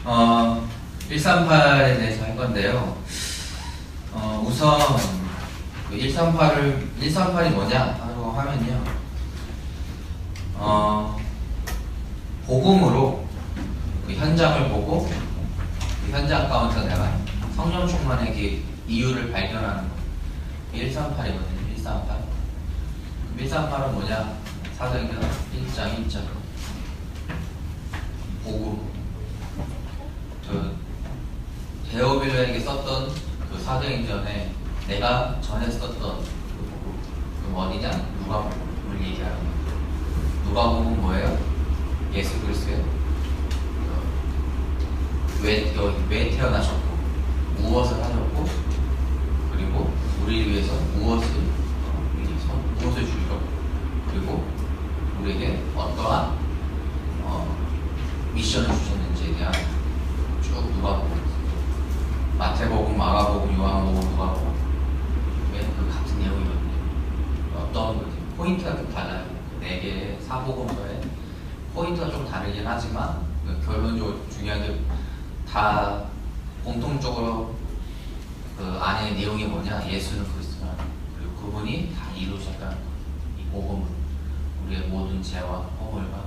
어, 138에 대해서 할 건데요. 우선 138이 뭐냐라고 하면요. 복음으로 그 현장을 보고 그 현장 가운데서 내가 성령 충만의 그 이유를 발견하는 거. 138이거든요. 138. 138은 뭐냐? 사도행전 1장 1절. 복음. 데오빌로에게 썼던 그 사도행전에 내가 전에 썼던 그 복음. 그럼 어디냐? 누가복음을 얘기하는 거예요. 누가복음은 뭐예요? 예수 그리스도의 왜 태어나셨고 무엇을 하셨고 그리고 우리를 위해서 무엇을 주시고 그리고 우리에게 어떠한 미션을 주셨는지에 대한 쭉 누가복음, 마태복음, 마가복음, 요한복음, 누가복음 그 같은 내용이거든요. 어떤 포인트가 좀 달라요. 4개의 사복음서에 포인트가 좀 다르긴 하지만 결론적으로 중요한 게 다 공통적으로 그 안에 내용이 뭐냐? 예수는 그리스도라는 거. 그리고 그분이 다 이루셨다는 거. 이 복음을 우리의 모든 죄와 허물과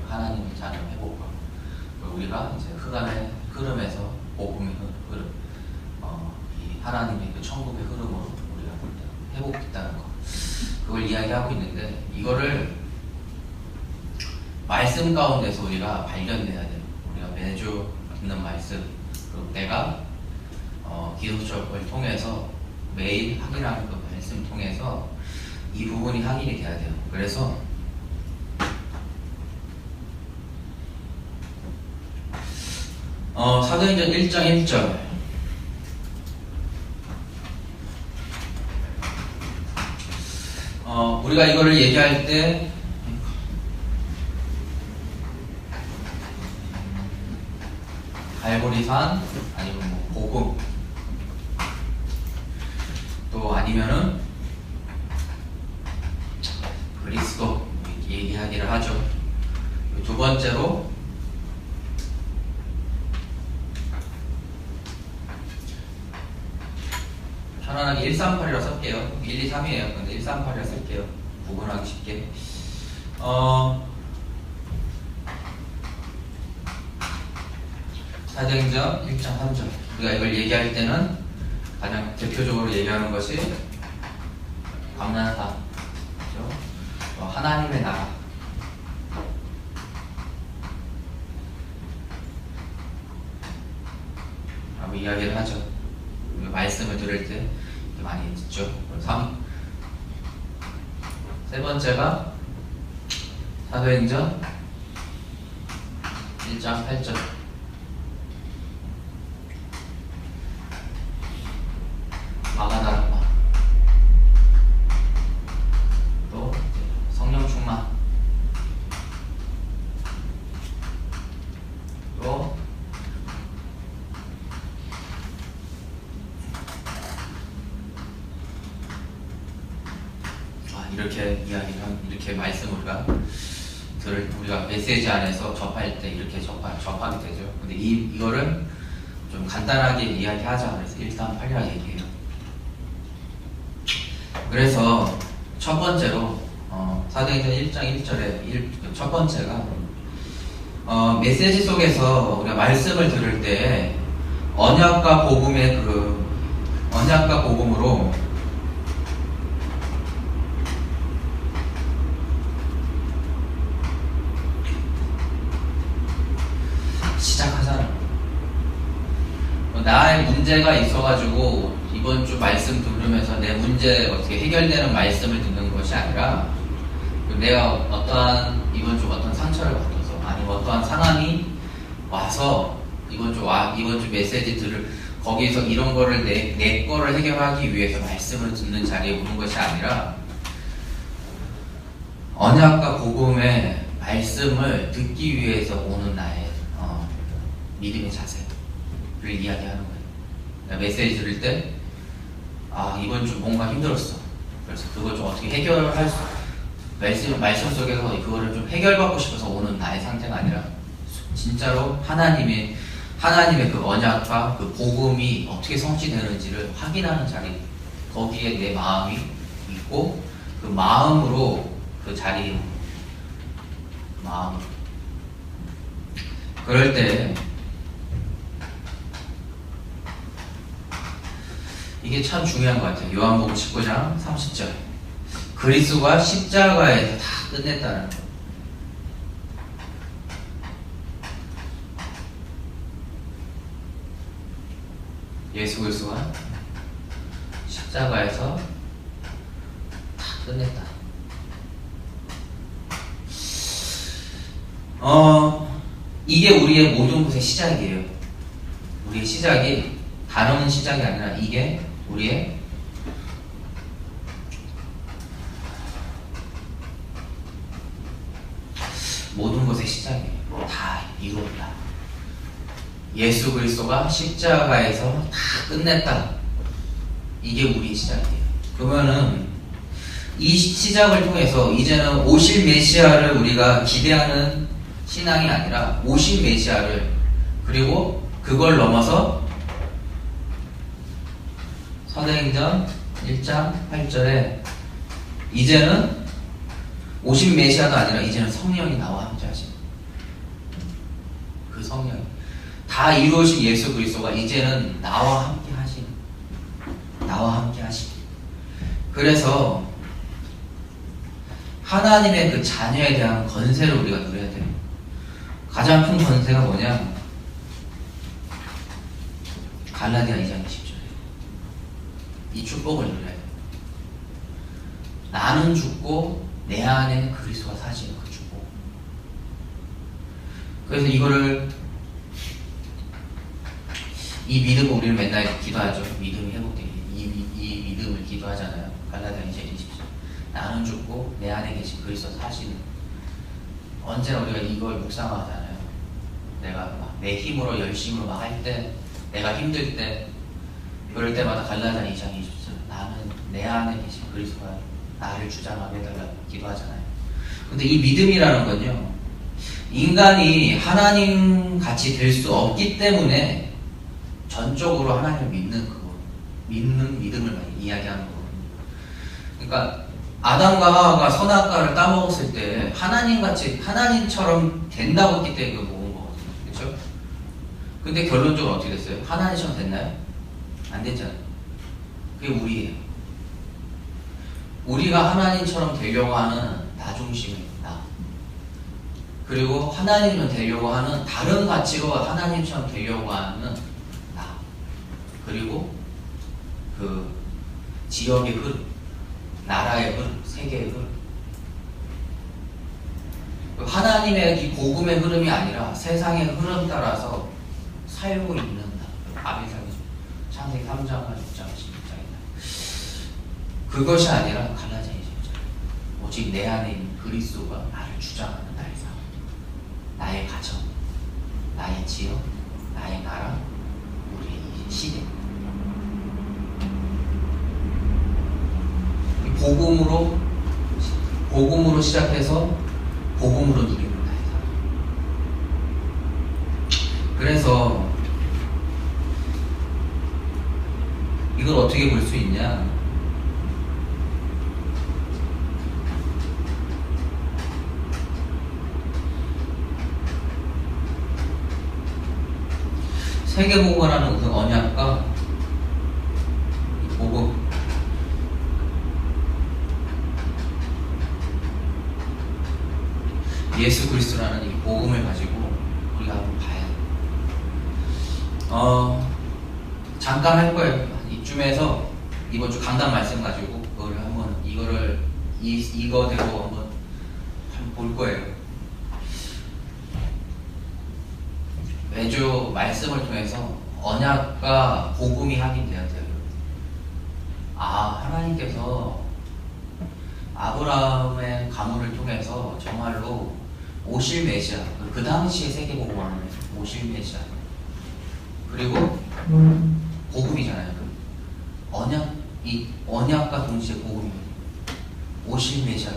하나님의 자녀 회복과 우리가 이제 흑암의 흐름에서 복음의 흐름, 이 하나님의 그 천국의 흐름으로 우리가 회복됐다는 거. 그걸 이야기하고 있는데 이거를 말씀 가운데서 우리가 발견돼야 돼요. 우리가 매주 듣는 말씀, 그리고 내가 기도적을 통해서 매일 확인하는 그 말씀 통해서 이 부분이 확인이 돼야 돼요. 그래서 사도행전 1장 1절 우리가 이거를 얘기할 때 갈보리산 아니면 뭐 복음 또 아니면은 그리스도 얘기하기를 하죠. 두 번째로 편안하게 138이라 쓸게요. 1, 2, 3이에요. 근데 138이라 쓸게요. 구분하기 쉽게. 사도행전 1장 3절. 우리가 이걸 얘기할 때는 가장 대표적으로 얘기하는 것이 감난사, 그렇죠? 하나님의 나라. 라고 이야기를 하죠. 말씀을 들을 때 많이 듣죠. 3. 세 번째가 사도행전 1장 8절. 마가다락방. 또 성령 충만. 또 이렇게 말씀 우리가 메시지 안에서 접할 때 이렇게 접하게 되죠. 근데 이거를 좀 간단하게 이야기하자. 그래서 138이라 얘기해요. 그래서 첫 번째로 사도행전 1장 1절에 첫 번째가 메시지 속에서 우리가 말씀을 들을 때 언약과 복음으로 시작하잖아. 나의 문제가 있어가지고 이번 주 말씀 들으면서 내 문제 어떻게 해결되는 말씀을 듣는 것이 아니라 내가 이번 주 어떤 상처를 받아서 아니면 어떠한 상황이 와서 이번 주 메시지 거기서 이런 거를 내 거를 해결하기 위해서 말씀을 듣는 자리에 오는 것이 아니라 언약과 복음의 말씀을 듣기 위해서 오는 나의 믿음의 자세를 이야기하는 거예요. 메시지 들을 때 이번 주 뭔가 힘들었어. 그래서 그걸 좀 어떻게 해결할 말씀 속에서 그거를 좀 해결받고 싶어서 오는 나의 상태가 아니라 진짜로 하나님의 그 언약과 그 복음이 어떻게 성취되는지를 확인하는 자리, 거기에 내 마음이 있고 그 마음으로 그 자리에 마음, 그럴 때 이게 참 중요한 것 같아요. 요한복음 19장 30절, 그리스도가 십자가에서 다 끝냈다는 것. 예수 그리스도가 십자가에서 다 끝냈다. 이게 우리의 모든 것의 시작이에요. 우리의 시작이 다른 시작이 아니라 이게 우리의 모든 것의 시작이에요. 다 이루었다. 예수 그리스도가 십자가에서 다 끝냈다. 이게 우리의 시작이에요. 그러면은 이 시작을 통해서 이제는 오실 메시아를 우리가 기대하는 신앙이 아니라 오실 메시아를, 그리고 그걸 넘어서 사도행전 1장 8절에 이제는 오신 메시아도 아니라 이제는 성령이 나와 함께 하시는, 그 성령이 다 이루어진 예수 그리스도가 이제는 나와 함께 하시는, 나와 함께 하시는. 그래서 하나님의 그 자녀에 대한 건세를 우리가 누려야 돼요. 가장 큰 건세가 뭐냐? 갈라디아 2장 20절에 이 축복을 누려야 돼요. 나는 죽고 내 안에 그리스도가 사시는 그 축복. 그래서 이거를, 이 믿음을 우리는 맨날 기도하죠. 믿음이 회복되기. 이 믿음을 기도하잖아요. 갈라디아 2장 20절. 나는 죽고 내 안에 계신 그리스도 사시는. 언제나 우리가 이걸 묵상하잖아요. 내가 막 내 힘으로 열심으로 막 할 때, 내가 힘들 때, 그럴 때마다 갈라디아 2장 20절, 나는 내 안에 계신 그리스도가 나를 주장하게 해달라고 기도하잖아요. 근데 이 믿음이라는 건요, 인간이 하나님 같이 될 수 없기 때문에 전적으로 하나님을 믿는 그거, 믿는 믿음을 이야기하는 거거든요. 그러니까 아담과 하와가 선악과를 따먹었을 때 하나님같이, 하나님처럼 된다고 했기 때문에 그거 먹은 거거든요. 그렇죠? 근데 결론적으로 어떻게 됐어요? 하나님처럼 됐나요? 안 됐잖아요. 그게 우리예요. 우리가 하나님처럼 되려고 하는 나 중심의 나, 그리고 하나님처럼 되려고 하는 다른 가치로 하나님처럼 되려고 하는 나, 그리고 그 지역의 흐름, 나라의 흐름, 세계의 흐름. 하나님의 이 복음의 흐름이 아니라 세상의 흐름 따라서 살고 있는 나. 아벨상이죠. 창세기 3장과 6장, 16장이다. 그것이 아니라 갈라디아 2장. 오직 내 안에 있는 그리스도가 나를 주장하는 나의 삶, 나의 가정, 나의 지역, 나의 나라, 우리의 이 시대. 복음으로 시작해서 복음으로 누리는 나의 삶. 그래서 이걸 어떻게 볼 수 있냐? 세계복음이라는 그 언약과 이 복음, 예수 그리스도라는 이 복음을 가지고 우리가 한번 봐야 돼요. 잠깐 할 거예요. 이쯤에서 이번 주 강단 말씀 가지고 그거를 한번 이거 대고 한번 볼 거예요. 매주 말씀을 통해서 언약과 복음이 확인돼야 돼요. 하나님께서 아브라함의 가문을 통해서 정말로 오실 메시아, 그 당시에 세계복음하는 오실 메시아, 그리고 복음이잖아요. 이 언약과 동시에 복음이거든요. 오실 메시아,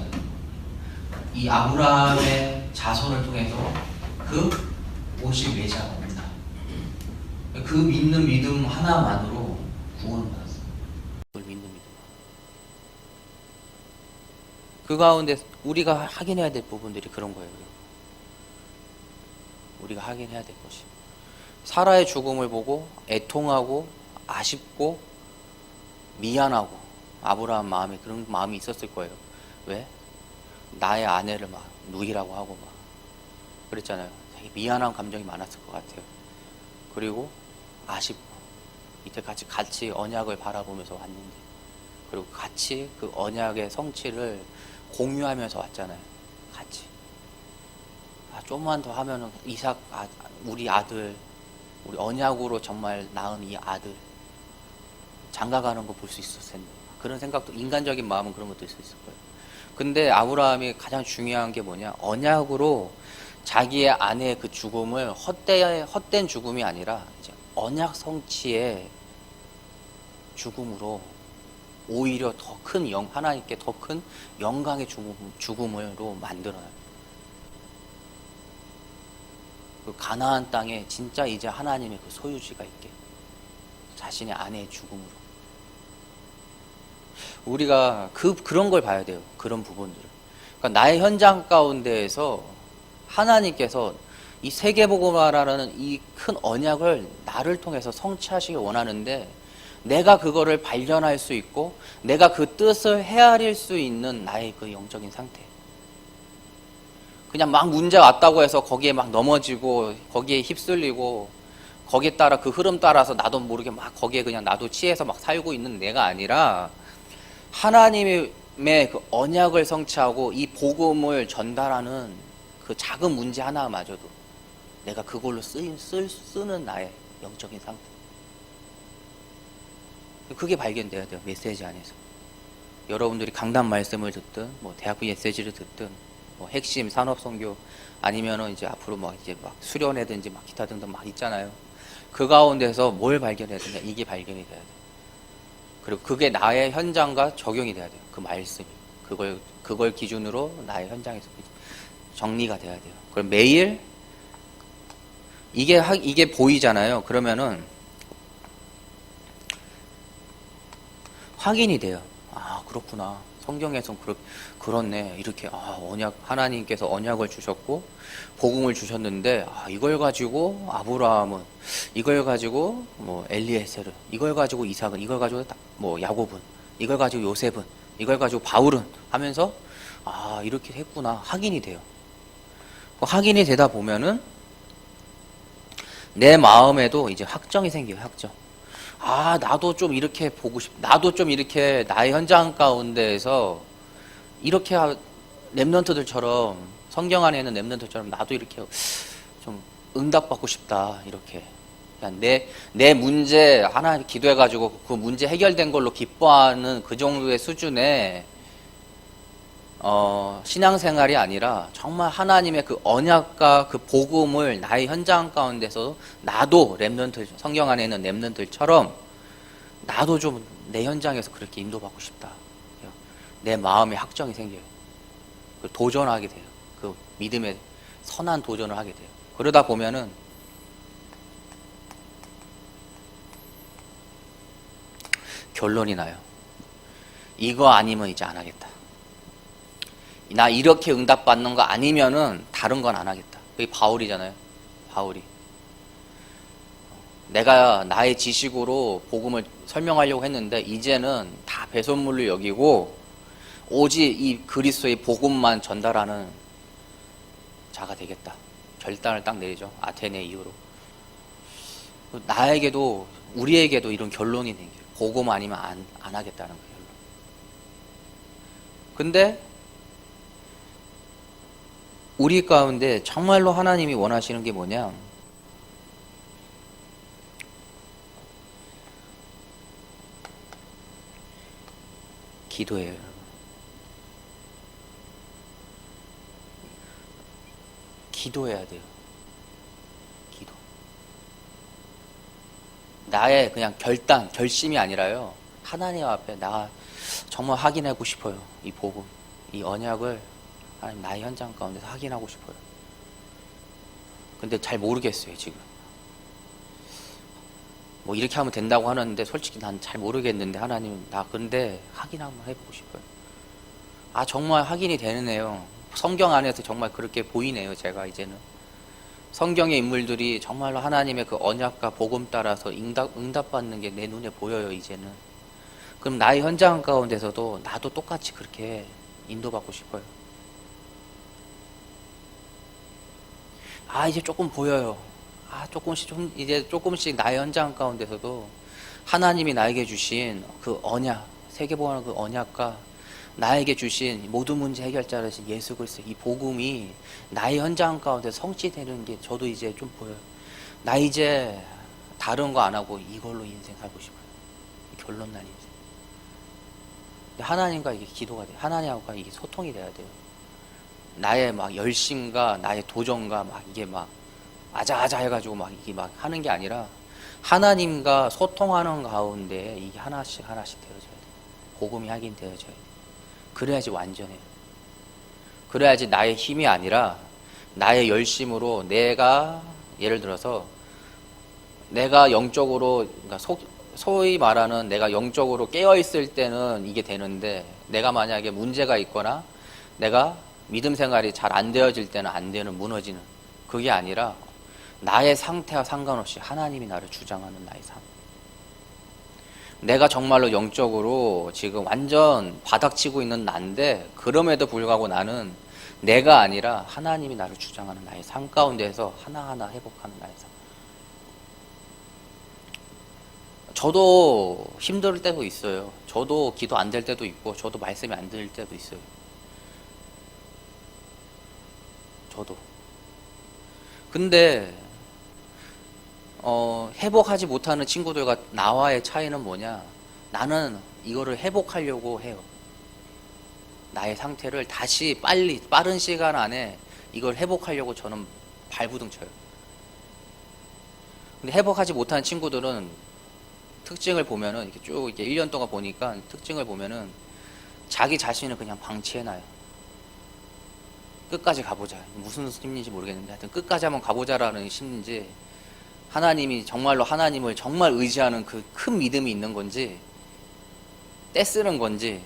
이 아브라함의 자손을 통해서 그 오실 메시아가 온다. 그 믿는 믿음 하나만으로 구원을 받았어요. 그걸 믿는 믿음. 그 가운데 우리가 확인해야 될 부분들이 그런 거예요. 우리가 확인해야 될 것이 사라의 죽음을 보고 애통하고 아쉽고 미안하고 아브라함 마음에 그런 마음이 있었을 거예요. 왜? 나의 아내를 막 누이라고 하고 막 그랬잖아요. 되게 미안한 감정이 많았을 것 같아요. 그리고 아쉽고 이때 같이 언약을 바라보면서 왔는데 그리고 같이 그 언약의 성취를 공유하면서 왔잖아요. 같이 좀만 더 하면은 이삭 우리 아들 우리 언약으로 정말 낳은 이 아들 장가가는 거 볼 수 있었을 텐데 그런 생각도 인간적인 마음은 그런 것도 있을 거예요. 근데 아브라함이 가장 중요한 게 뭐냐 언약으로 자기의 아내의 그 죽음을 헛된 죽음이 아니라 이제 언약 성취의 죽음으로 오히려 더 큰 하나님께 더 큰 영광의 죽음으로 만들어요. 그 가나안 땅에 진짜 이제 하나님의 그 소유지가 있게 자신의 아내의 죽음으로 우리가 그런 걸 봐야 돼요. 그런 부분들을. 그러니까 나의 현장 가운데에서 하나님께서 이 세계복음화라는 이 큰 언약을 나를 통해서 성취하시길 원하는데 내가 그거를 발견할 수 있고 내가 그 뜻을 헤아릴 수 있는 나의 그 영적인 상태. 그냥 막 문제 왔다고 해서 거기에 막 넘어지고 거기에 휩쓸리고 거기에 따라 그 흐름 따라서 나도 모르게 막 거기에 그냥 나도 취해서 막 살고 있는 내가 아니라 하나님의 그 언약을 성취하고 이 복음을 전달하는 그 작은 문제 하나마저도 내가 그걸로 쓰는 나의 영적인 상태. 그게 발견돼야 돼요. 메시지 안에서. 여러분들이 강단 말씀을 듣든 뭐 대학부 메시지를 듣든 뭐 핵심 산업선교 아니면은 이제 앞으로 뭐 이제 막 수련회든지 막 기타 등등 막 있잖아요. 그 가운데서 뭘 발견해야 되냐? 이게 발견이 돼야 돼요. 그리고 그게 나의 현장과 적용이 돼야 돼요. 그 말씀이. 그걸 기준으로 나의 현장에서 정리가 돼야 돼요. 그럼 매일 이게 보이잖아요. 그러면은 확인이 돼요. 아, 그렇구나. 성경에선 그렇네. 이렇게, 하나님께서 언약을 주셨고, 복음을 주셨는데, 이걸 가지고 아브라함은, 이걸 가지고 뭐 엘리에셀은, 이걸 가지고 이삭은, 이걸 가지고 뭐 야곱은, 이걸 가지고 요셉은, 이걸 가지고 바울은 하면서, 이렇게 했구나. 확인이 돼요. 확인이 되다 보면은, 내 마음에도 이제 확정이 생겨요. 확정. 나도 좀 이렇게 보고 나도 좀 이렇게 나의 현장 가운데에서 이렇게 렘넌트들처럼 성경 안에 있는 렘넌트들처럼 나도 이렇게 좀 응답받고 싶다. 이렇게 그냥 내 문제 하나 기도해가지고 그 문제 해결된 걸로 기뻐하는 그 정도의 수준의 신앙생활이 아니라 정말 하나님의 그 언약과 그 복음을 나의 현장 가운데서 나도 렘넌트 성경 안에 있는 렘넌트들처럼 나도 좀 내 현장에서 그렇게 인도받고 싶다. 내 마음에 확정이 생겨요. 도전하게 돼요. 그 믿음의 선한 도전을 하게 돼요. 그러다 보면은 결론이 나요. 이거 아니면 이제 안 하겠다. 나 이렇게 응답받는 거 아니면은 다른 건 안 하겠다. 그게 바울이잖아요. 바울이. 내가 나의 지식으로 복음을 설명하려고 했는데 이제는 다 배설물로 여기고 오직 이 그리스도의 복음만 전달하는 자가 되겠다. 결단을 딱 내리죠. 아테네 이후로. 나에게도 우리에게도 이런 결론이 생겨요. 복음 아니면 안 하겠다는 거예요. 근데 우리 가운데 정말로 하나님이 원하시는 게 뭐냐? 기도예요. 기도해야 돼요. 기도. 나의 그냥 결심이 아니라요. 하나님 앞에 나 정말 확인하고 싶어요. 이 복음, 이 언약을 하나님 나의 현장 가운데서 확인하고 싶어요. 근데 잘 모르겠어요, 지금. 뭐 이렇게 하면 된다고 하는데 솔직히 난 잘 모르겠는데 하나님 나 근데 확인 한번 해보고 싶어요. 아 정말 확인이 되네요. 성경 안에서 정말 그렇게 보이네요. 제가 이제는 성경의 인물들이 정말로 하나님의 그 언약과 복음 따라서 응답받는 게 내 눈에 보여요. 이제는. 그럼 나의 현장 가운데서도 나도 똑같이 그렇게 인도받고 싶어요. 아 이제 조금 보여요. 아 이제 조금씩 나의 현장 가운데서도 하나님이 나에게 주신 그 언약, 세계보화의 그 언약과 나에게 주신 모든 문제 해결자라신 예수 그리스도 이 복음이 나의 현장 가운데 성취되는 게 저도 이제 좀 보여요. 나 이제 다른 거 안 하고 이걸로 인생 살고 싶어요. 결론 난 인생. 하나님과 이게 기도가 돼요. 하나님과 이게 소통이 돼야 돼요. 나의 막 열심과 나의 도전과 막 이게 막 아자아자 해가지고 막 이게 막 하는 게 아니라 하나님과 소통하는 가운데 이게 하나씩 하나씩 되어져야 돼요. 복음이 하긴 되어져야 돼요. 그래야지 완전해요. 그래야지 나의 힘이 아니라 나의 열심으로 내가 예를 들어서 내가 영적으로 그러니까 소위 말하는 내가 영적으로 깨어있을 때는 이게 되는데 내가 만약에 문제가 있거나 내가 믿음 생활이 잘 안 되어질 때는 안 되는 무너지는 그게 아니라 나의 상태와 상관없이 하나님이 나를 주장하는 나의 삶. 내가 정말로 영적으로 지금 완전 바닥치고 있는 난데 그럼에도 불구하고 나는 내가 아니라 하나님이 나를 주장하는 나의 삶 가운데서 하나하나 회복하는 나의 삶. 저도 힘들 때도 있어요. 저도 기도 안 될 때도 있고 저도 말씀이 안 들릴 때도 있어요. 저도. 근데 회복하지 못하는 친구들과 나와의 차이는 뭐냐? 나는 이거를 회복하려고 해요. 나의 상태를 다시 빠른 시간 안에 이걸 회복하려고 저는 발부둥 쳐요. 근데 회복하지 못하는 친구들은 특징을 보면은 이렇게 쭉 이렇게 1년 동안 보니까 특징을 보면은 자기 자신을 그냥 방치해놔요. 끝까지 가보자. 무슨 심리인지 모르겠는데 하여튼 끝까지 한번 가보자라는 심리인지 하나님이 정말로 하나님을 정말 의지하는 그 큰 믿음이 있는 건지 떼쓰는 건지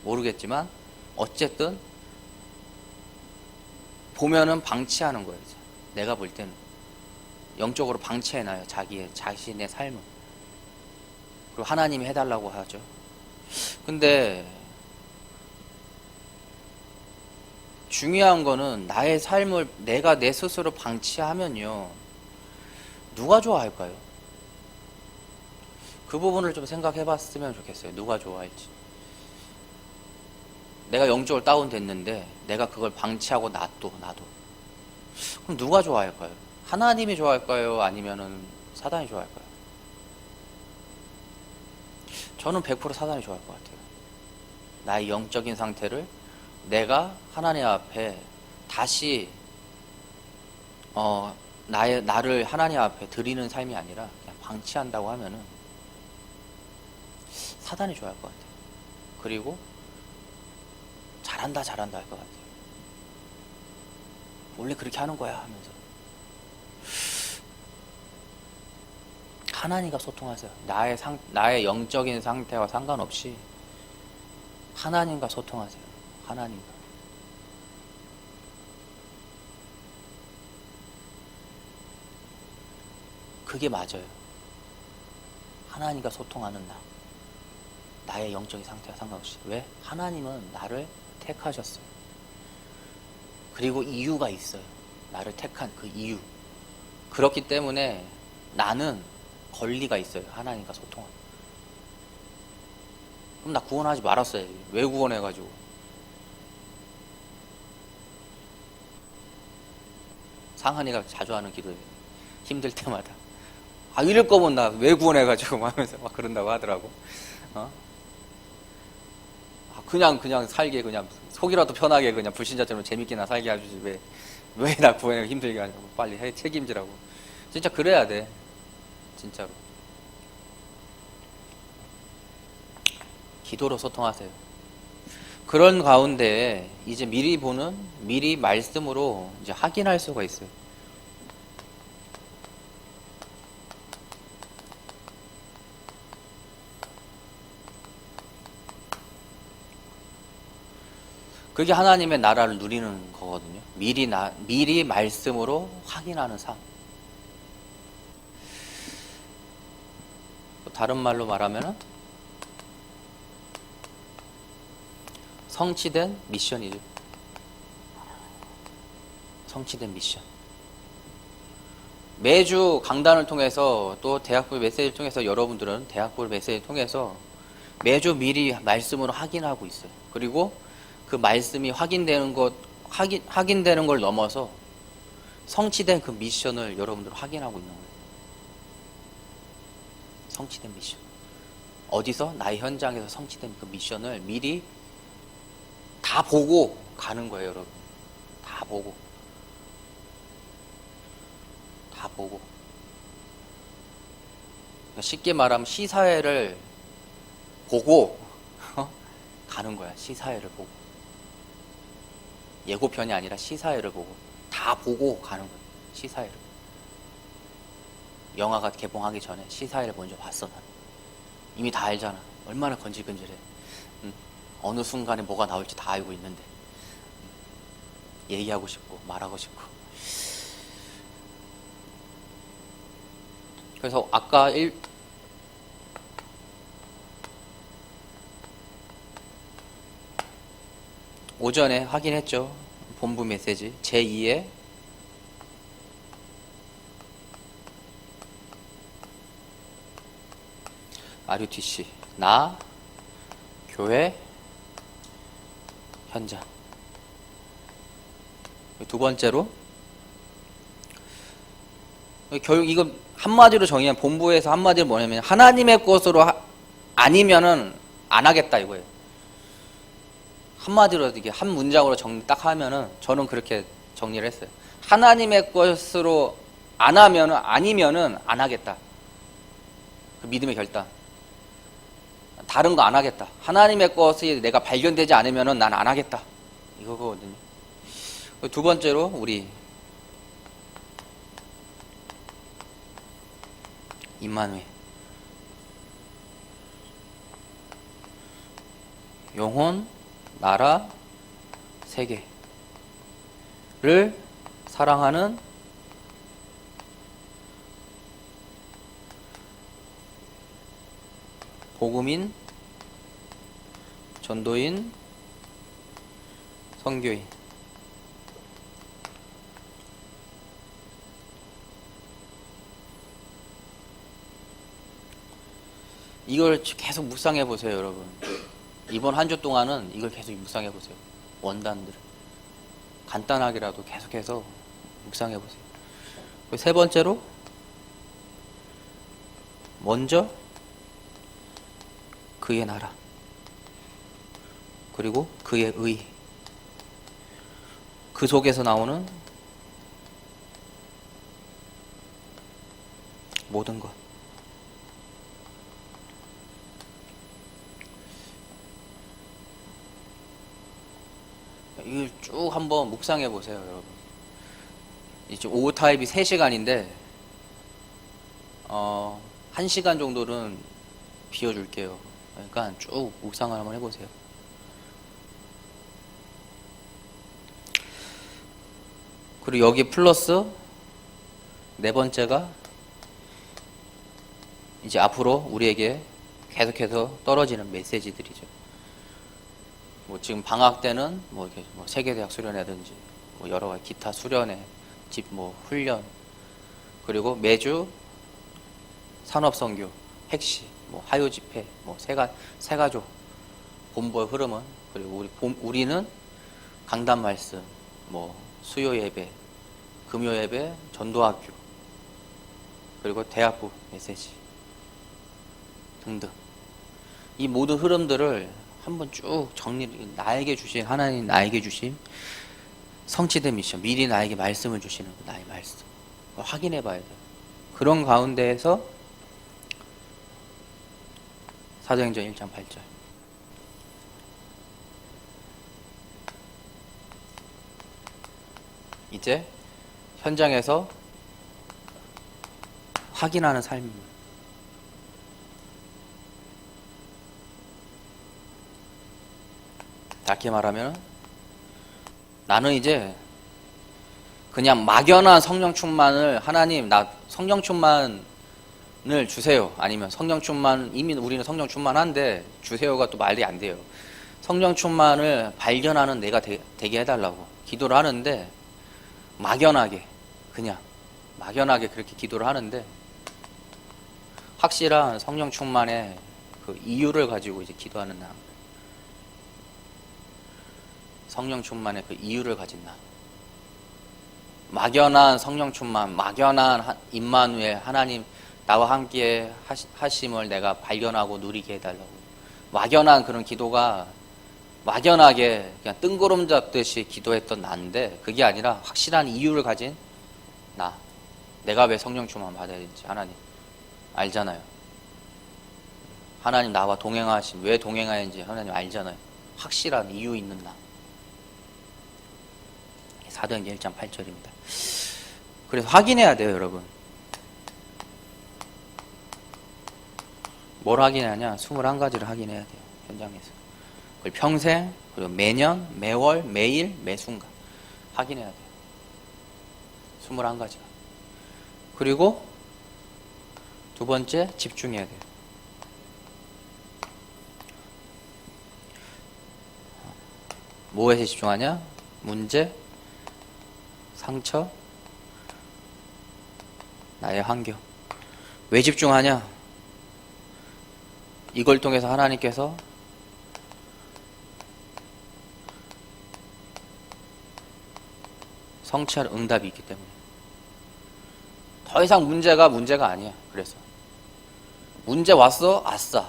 모르겠지만 어쨌든 보면은 방치하는 거예요. 내가 볼 때는 영적으로 방치해놔요. 자신의 삶을. 그리고 하나님이 해달라고 하죠. 근데 중요한 거는 나의 삶을 내가 내 스스로 방치하면요 누가 좋아할까요? 그 부분을 좀 생각해 봤으면 좋겠어요. 누가 좋아할지. 내가 영적으로 다운됐는데 내가 그걸 방치하고 나도 그럼 누가 좋아할까요? 하나님이 좋아할까요? 아니면은 사단이 좋아할까요? 저는 100% 사단이 좋아할 것 같아요. 나의 영적인 상태를 내가 하나님 앞에 다시 나를 하나님 앞에 드리는 삶이 아니라 그냥 방치한다고 하면은 사단이 좋아할 것 같아요. 그리고 잘한다 할 것 같아요. 원래 그렇게 하는 거야 하면서. 하나님과 소통하세요. 나의 영적인 상태와 상관없이 하나님과 소통하세요. 하나님과. 그게 맞아요. 하나님과 소통하는 나의 영적인 상태와 상관없이. 왜? 하나님은 나를 택하셨어요. 그리고 이유가 있어요. 나를 택한 그 이유. 그렇기 때문에 나는 권리가 있어요. 하나님과 소통하는. 그럼 나 구원하지 말았어야지. 왜 구원해가지고. 상한이가 자주 하는 기도예요. 힘들 때마다. 이럴 거면 나 왜 구원해가지고 하면서 막 그런다고 하더라고. 그냥 살게 그냥 속이라도 편하게 그냥 불신자처럼 재밌게나 살게 해주지 왜 나 구원해 힘들게 하냐고 빨리 책임지라고. 진짜 그래야 돼. 진짜로. 기도로 소통하세요. 그런 가운데 이제 미리 말씀으로 이제 확인할 수가 있어요. 그게 하나님의 나라를 누리는 거거든요. 미리 말씀으로 확인하는 삶. 다른 말로 말하면 성취된 미션이죠. 성취된 미션. 매주 강단을 통해서 또 대학부 메시지를 통해서 여러분들은 대학부 메시지를 통해서 매주 미리 말씀으로 확인하고 있어요. 그리고 그 말씀이 확인되는 걸 넘어서 성취된 그 미션을 여러분들 확인하고 있는 거예요. 성취된 미션. 어디서? 나의 현장에서 성취된 그 미션을 미리 다 보고 가는 거예요, 여러분. 다 보고. 다 보고. 쉽게 말하면 시사회를 보고 가는 거야. 시사회를 보고. 예고편이 아니라 시사회를 보고. 다 보고 가는 거야. 시사회를. 영화가 개봉하기 전에 시사회를 먼저 봤어. 난. 이미 다 알잖아. 얼마나 건질건질해. 어느 순간에 뭐가 나올지 다 알고 있는데 얘기하고 싶고 말하고 싶고. 그래서 아까 오전에 확인했죠. 본부 메시지 제2의 RUTC 나 교회 현장. 두 번째로 결국 이거 한마디로 정의하면 본부에서 한마디로 뭐냐면 하나님의 것으로 아니면은 안 하겠다 이거예요. 한마디로 이게 한 문장으로 정리 딱 하면은 저는 그렇게 정리를 했어요. 하나님의 것으로 안 하면은 아니면은 안 하겠다. 그 믿음의 결단. 다른 거 안 하겠다. 하나님의 것이 내가 발견되지 않으면은 난 안 하겠다. 이거거든요. 두 번째로 우리 임만회 영혼, 나라, 세계를 사랑하는 복음인, 전도인, 선교인. 이걸 계속 묵상해 보세요, 여러분. 이번 한 주 동안은 이걸 계속 묵상해 보세요. 원단들 간단하게라도 계속해서 묵상해 보세요. 세 번째로 먼저 그의 나라, 그리고 그의 의, 그 속에서 나오는 모든 것. 이걸 쭉 한번 묵상해 보세요, 여러분. 이제 오후 타입이 3시간인데 1시간 정도는 비워줄게요. 그러니까 쭉 묵상을 한번 해보세요. 그리고 여기 플러스 네 번째가 이제 앞으로 우리에게 계속해서 떨어지는 메시지들이죠. 뭐 지금 방학 때는 뭐 이렇게 뭐 세계대학 수련회든지 뭐 여러 가지 기타 수련회, 집 뭐 훈련, 그리고 매주 산업선교, 핵시, 뭐 하요 집회, 뭐 세가족 본부의 흐름은, 그리고 우리는 강단 말씀, 뭐 수요 예배, 금요 예배, 전도학교, 그리고 대학부 메시지 등등. 이 모든 흐름들을 한번 쭉 나에게 주신 하나님, 나에게 주신 성취된 미션, 미리 나에게 말씀을 주시는 나의 말씀 확인해 봐야 돼요. 그런 가운데에서 사도행전 1장 8절 이제 현장에서 확인하는 삶입니다. 짧게 말하면 나는 이제 그냥 막연한 성령 충만을 하나님 나 성령 충만을 주세요. 아니면 성령 충만 이미 우리는 성령 충만한데 주세요가 또 말이 안 돼요. 성령 충만을 발견하는 내가 되게 해달라고 기도를 하는데 막연하게 그냥 막연하게 그렇게 기도를 하는데 확실한 성령 충만의 그 이유를 가지고 이제 기도하는 나. 성령 충만의 그 이유를 가진 나. 막연한 성령 충만, 막연한 임마누엘 하나님 나와 함께 하심을 내가 발견하고 누리게 해달라고. 막연한 그런 기도가 막연하게 그냥 뜬구름 잡듯이 기도했던 나인데 그게 아니라 확실한 이유를 가진 나. 내가 왜 성령 충만 받아야 되는지 하나님 알잖아요. 하나님 나와 동행하심 왜 동행하는지 하나님 알잖아요. 확실한 이유 있는 나. 사도행전 1장 8절입니다. 그래서 확인해야 돼요, 여러분. 뭘 확인하냐? 21가지를 확인해야 돼요, 현장에서. 그걸 평생, 그리고 매년, 매월, 매일, 매순간 확인해야 돼요. 21가지가. 그리고 두 번째, 집중해야 돼요. 뭐에서 집중하냐? 문제, 상처, 나의 환경. 왜 집중하냐? 이걸 통해서 하나님께서 성취할 응답이 있기 때문에. 더 이상 문제가 아니야. 그래서 문제 왔어? 아싸.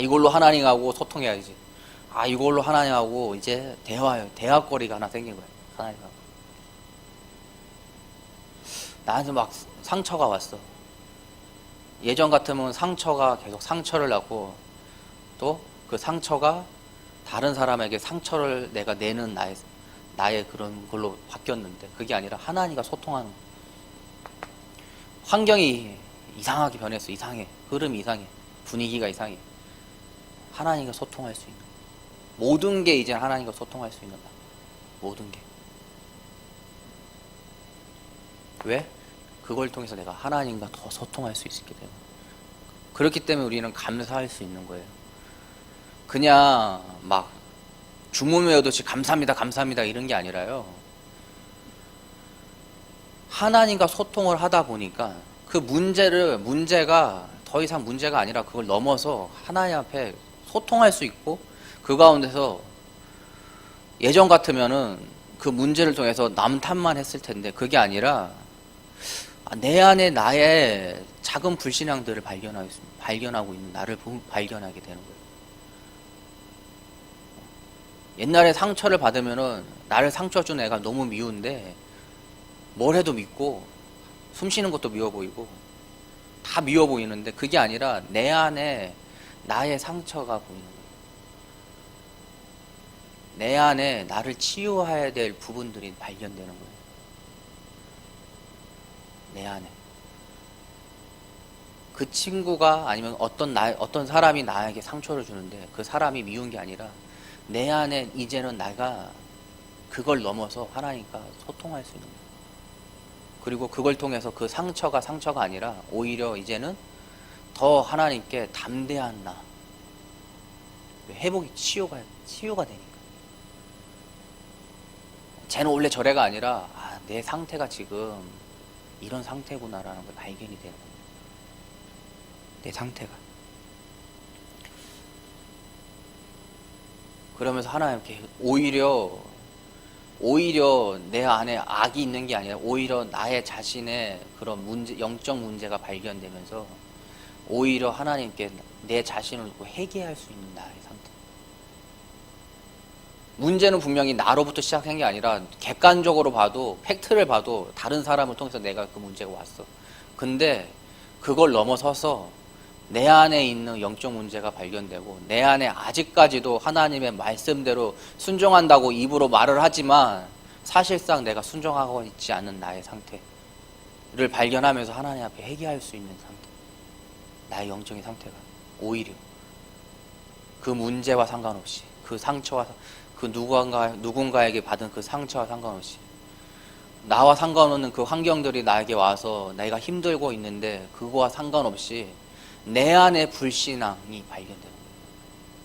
이걸로 하나님하고 소통해야지. 이걸로 하나님하고 이제 대화거리가 하나 생긴 거야. 하나님하고. 나한테 막 상처가 왔어. 예전 같으면 상처가 계속 상처를 낳고 또 그 상처가 다른 사람에게 상처를 내가 내는 나의 그런 걸로 바뀌었는데 그게 아니라 하나님과 소통하는 환경이 이상하게 변했어. 이상해. 흐름이 이상해. 분위기가 이상해. 하나님과 소통할 수 있는 모든 게 이제 하나님과 소통할 수 있는 모든 게. 왜? 그걸 통해서 내가 하나님과 더 소통할 수 있기 때문에. 그렇기 때문에 우리는 감사할 수 있는 거예요. 그냥 막 주문 외우듯이 감사합니다, 감사합니다 이런 게 아니라요. 하나님과 소통을 하다 보니까 그 문제가 더 이상 문제가 아니라 그걸 넘어서 하나님 앞에 소통할 수 있고 그 가운데서 예전 같으면은 그 문제를 통해서 남 탓만 했을 텐데 그게 아니라 내 안에 나의 작은 불신앙들을 발견하고 있는 나를 발견하게 되는 거예요. 옛날에 상처를 받으면은 나를 상처 준 애가 너무 미운데 뭘 해도 밉고 숨 쉬는 것도 미워 보이고 다 미워 보이는데 그게 아니라 내 안에 나의 상처가 보이는 거예요. 내 안에 나를 치유해야 될 부분들이 발견되는 거예요. 내 안에 그 친구가 아니면 어떤 사람이 나에게 상처를 주는데 그 사람이 미운 게 아니라 내 안에 이제는 내가 그걸 넘어서 하나님과 소통할 수 있는 거예요. 그리고 그걸 통해서 그 상처가 아니라 오히려 이제는 더 하나님께 담대한 나. 회복이 치유가 되니까. 쟤는 원래 저래가 아니라 내 상태가 지금 이런 상태구나라는 걸 발견이 되는 거예요. 내 상태가. 그러면서 하나님께 오히려 내 안에 악이 있는 게 아니라 오히려 나의 자신의 그런 영적 문제가 발견되면서 오히려 하나님께 내 자신을 회개할 수 있는 나의 상태. 문제는 분명히 나로부터 시작한 게 아니라 객관적으로 봐도 팩트를 봐도 다른 사람을 통해서 내가 그 문제가 왔어. 근데 그걸 넘어서서 내 안에 있는 영적 문제가 발견되고 내 안에 아직까지도 하나님의 말씀대로 순종한다고 입으로 말을 하지만 사실상 내가 순종하고 있지 않는 나의 상태를 발견하면서 하나님 앞에 회개할 수 있는 상태. 나의 영적인 상태가 오히려 그 문제와 상관없이 그 상처와 그 누군가에게 받은 그 상처와 상관없이, 나와 상관없는 그 환경들이 나에게 와서 내가 힘들고 있는데 그거와 상관없이 내 안에 불신앙이 발견되는 거예요.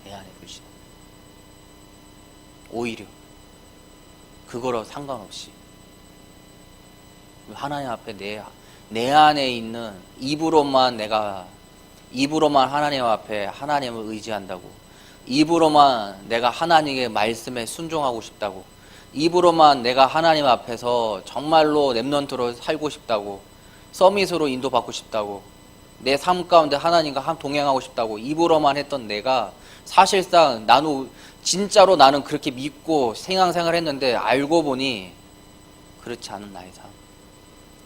내 안에 불신앙. 오히려 그거로 상관없이 하나님 앞에 내 안에 있는 입으로만 하나님 앞에 하나님을 의지한다고, 입으로만 내가 하나님의 말씀에 순종하고 싶다고, 입으로만 내가 하나님 앞에서 정말로 렘넌트로 살고 싶다고, 서밋으로 인도받고 싶다고, 내 삶 가운데 하나님과 동행하고 싶다고 입으로만 했던 내가, 사실상 진짜로 나는 그렇게 믿고 신앙생활 했는데 알고 보니 그렇지 않은 나의 삶.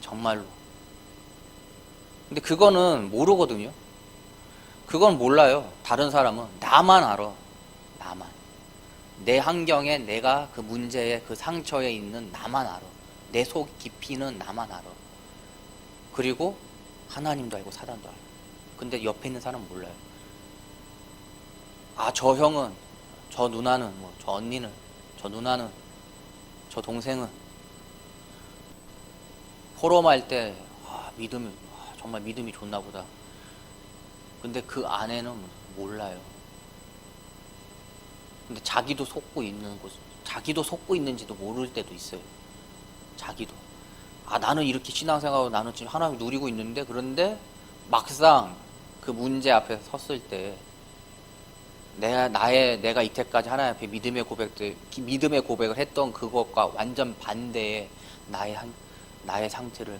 정말로. 근데 그거는 모르거든요. 그건 몰라요. 다른 사람은. 나만 알아. 나만. 내 환경에, 내가 그 문제에, 그 상처에 있는 나만 알아. 내 속 깊이는 나만 알아. 그리고 하나님도 알고 사단도 알아. 근데 옆에 있는 사람은 몰라요. 아, 저 형은, 저 누나는, 저 언니는, 저 누나는, 저 동생은 포럼할 때 정말 믿음이 좋나 보다. 근데 그 안에는 몰라요. 근데 자기도 속고 있는지도 모를 때도 있어요. 자기도. 아, 나는 이렇게 신앙생활하고 나는 지금 하나님을 누리고 있는데, 그런데 막상 그 문제 앞에 섰을 때 내가 이때까지 하나님 앞에 믿음의 고백을 했던 그것과 완전 반대의 나의 상태를,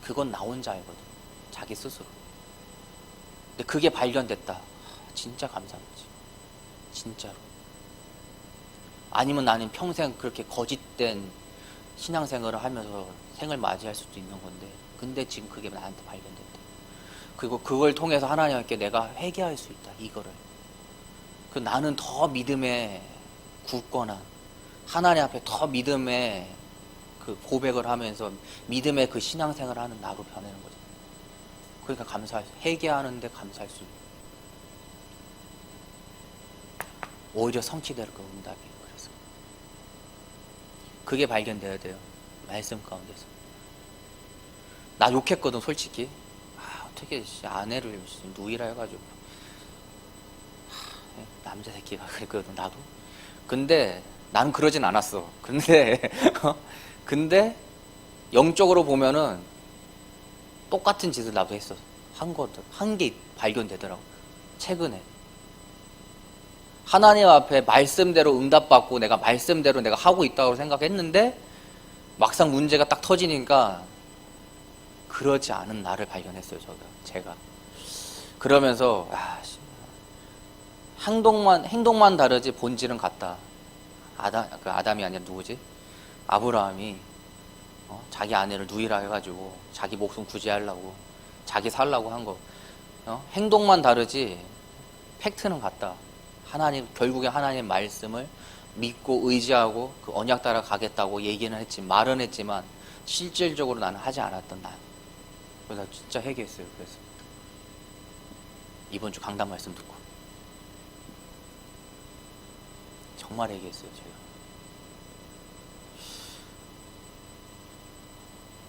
그건 나 혼자 알거든. 자기 스스로. 근데 그게 발견됐다. 진짜 감사한 거지. 진짜로. 아니면 나는 평생 그렇게 거짓된 신앙생활을 하면서 생을 맞이할 수도 있는 건데, 근데 지금 그게 나한테 발견됐다. 그리고 그걸 통해서 하나님께 내가 회개할 수 있다. 이거를. 나는 더 믿음에 굳거나 하나님 앞에 더 믿음의 그 고백을 하면서 믿음의 그 신앙생활을 하는 나로 변하는 거죠. 그러니까 회개하는데 감사할 수 있는. 오히려 성취될 그 응답이. 그래서 그게 발견돼야 돼요. 말씀 가운데서. 나 욕했거든, 솔직히. 어떻게 아내를 누이라 해가지고, 남자 새끼가 그랬거든, 나도. 근데 나는 그러진 않았어. 근데 영적으로 보면은 똑같은 짓을 나도 했어. 한 게 발견되더라고. 최근에 하나님 앞에 말씀대로 응답받고 내가 말씀대로 내가 하고 있다고 생각했는데, 막상 문제가 딱 터지니까 그러지 않은 나를 발견했어요. 제가 그러면서 행동만 다르지 본질은 같다. 아담이 아니라 누구지? 아브라함이 자기 아내를 누이라 해가지고 자기 목숨 구제하려고, 자기 살라고 한 거. 행동만 다르지 팩트는 같다. 결국에 하나님의 말씀을 믿고 의지하고 그 언약 따라 가겠다고 말은 했지만 실질적으로 나는 하지 않았던 나. 그래서 나 진짜 회개했어요. 그래서 이번 주 강단 말씀 듣고 정말 회개했어요.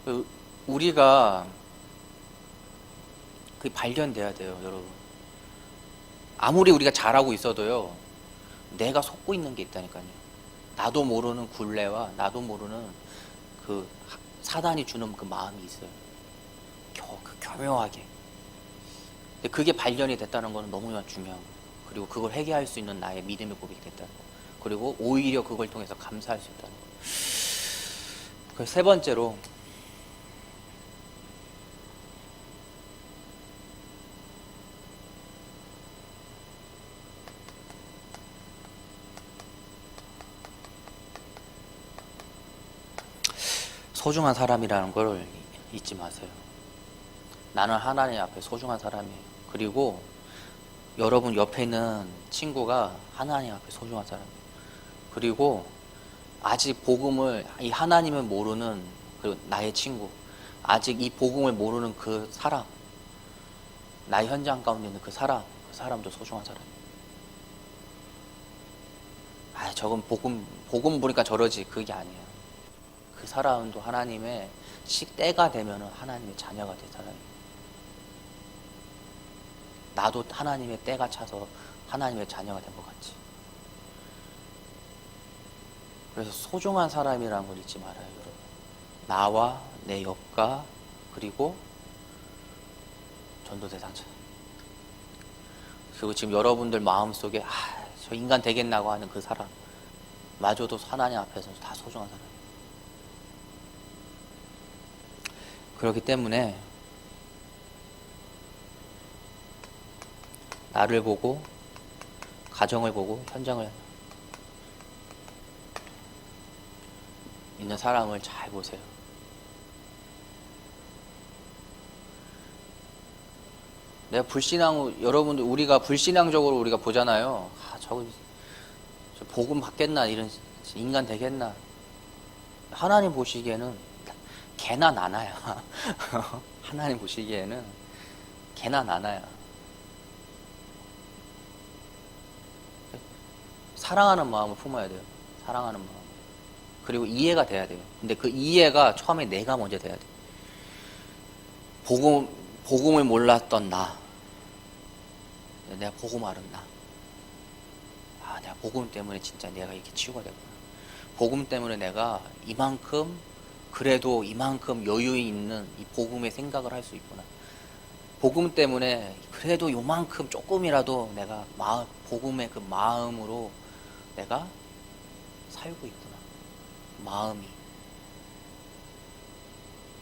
제가. 우리가 그게 발견돼야 돼요, 여러분. 아무리 우리가 잘하고 있어도요, 내가 속고 있는 게 있다니까요. 나도 모르는 굴레와 나도 모르는 그 사단이 주는 그 마음이 있어요. 교묘하게. 근데 그게 발견이 됐다는 거는 너무나 중요한 거예요. 그리고 그걸 회개할 수 있는 나의 믿음의 고백이 됐다는 거. 그리고 오히려 그걸 통해서 감사할 수 있다는 거. 그 세 번째로, 소중한 사람이라는 걸 잊지 마세요. 나는 하나님 앞에 소중한 사람이에요. 그리고 여러분 옆에 있는 친구가 하나님 앞에 소중한 사람이에요. 그리고 아직 이 하나님을 모르는 그리고 나의 친구, 아직 이 복음을 모르는 그 사람, 나의 현장 가운데 있는 그 사람도 소중한 사람이에요. 아, 저건 복음 보니까 저러지. 그게 아니에요. 그 사람도 하나님의 때가 되면은 하나님의 자녀가 된 사람이에요. 나도 하나님의 때가 차서 하나님의 자녀가 된 것 같지. 그래서 소중한 사람이라는 걸 잊지 말아요, 여러분. 나와 내 옆가 그리고 전도 대상자. 그리고 지금 여러분들 마음속에 저 인간 되겠나고 하는 그 사람 마저도 하나님 앞에서 다 소중한 사람. 그렇기 때문에 나를 보고 가정을 보고 현장을 있는 사람을 잘 보세요. 내가 여러분들 우리가 불신앙적으로 우리가 보잖아요. 저 복음 받겠나, 이런 인간 되겠나. 하나님 보시기에는 개나 나나야. 하나님 보시기에는 개나 나나야. 사랑하는 마음을 품어야 돼요. 사랑하는 마음. 그리고 이해가 돼야 돼요. 근데 그 이해가 처음에 내가 먼저 돼야 돼. 복음을 몰랐던 나. 내가 복음 알은 나. 내가 복음 때문에 진짜 내가 이렇게 치유가 됐구나. 복음 때문에 내가 그래도 이만큼 여유 있는 이 복음의 생각을 할 수 있구나. 복음 때문에 그래도 요만큼 조금이라도 내가 복음의 그 마음으로 내가 살고 있구나. 마음이.